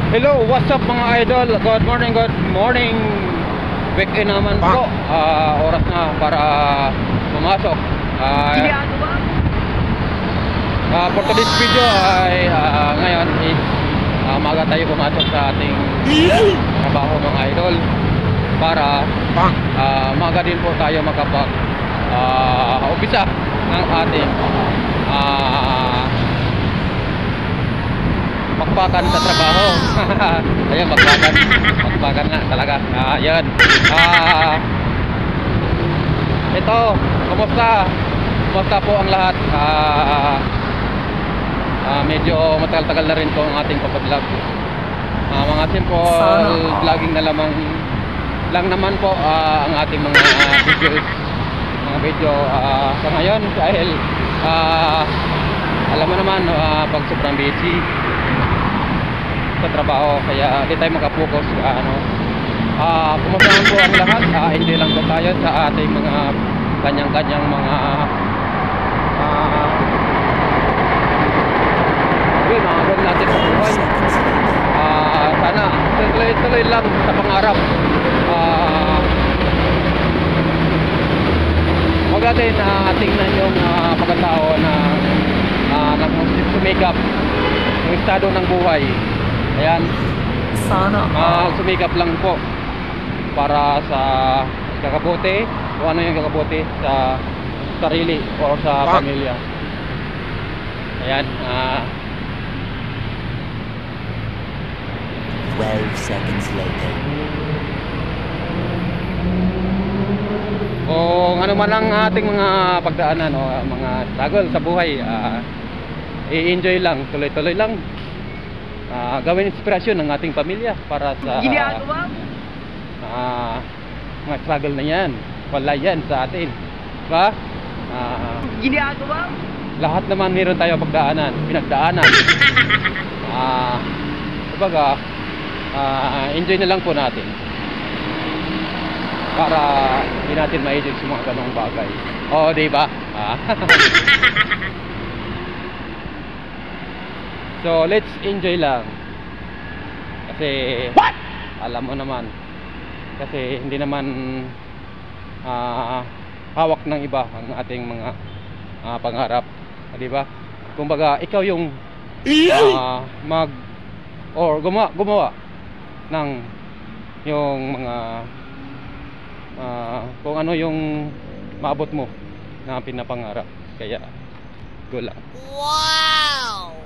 Hello, what's up mga idol? Good morning, good morning. Weekend naman po. Oras na para pumasok. For today's video ay ngayon is maga tayo pumasok sa ating trabaho mga idol. Para maga din po tayo makapag umpisa ng ating magpakan sa trabaho. Ayan, magpakan nga talaga. Ayan. Ito, kumusta po ang lahat? Medyo matagal-tagal na rin po ang ating pag-vlog. Mga simple vlogging na lang naman po ang ating mga video sa ngayon dahil alam mo naman pag sobrang busy sa trabaho kaya di tayo makapokus kumusta po ang lahat. Hindi lang po tayo sa ating mga kanyang-kanyang mga gawin natin sa buhay. Sana tuloy lang sa pangarap. Huwag natin tingnan yung pagkatao na sumikap yung estado ng buhay. Ayan, sana sumikap lang po para sa kakabuti, kung ano yung kakabuti sa sarili o sa pamilya. Ayan, 12 seconds later. Kung ano man ang ating mga pagdaanan o mga struggle sa buhay, i-enjoy lang, tuloy-tuloy lang. Gawin inspirasyon ng ating pamilya para sa mga struggle na yan. Wala yan sa atin, diba? Lahat naman meron tayo pinagdaanan. Kumbaga, enjoy na lang po natin para hindi natin ma-enjoy sa mga ganong bagay. O, diba? So let's enjoy lang. Kasi alam mo naman, kasi hindi naman hawak ng iba ang ating mga pangarap, di ba? Kumbaga ikaw yung gumawa ng yung mga kung ano yung maabot mo na pinapangarap. Kaya go lang. Wow!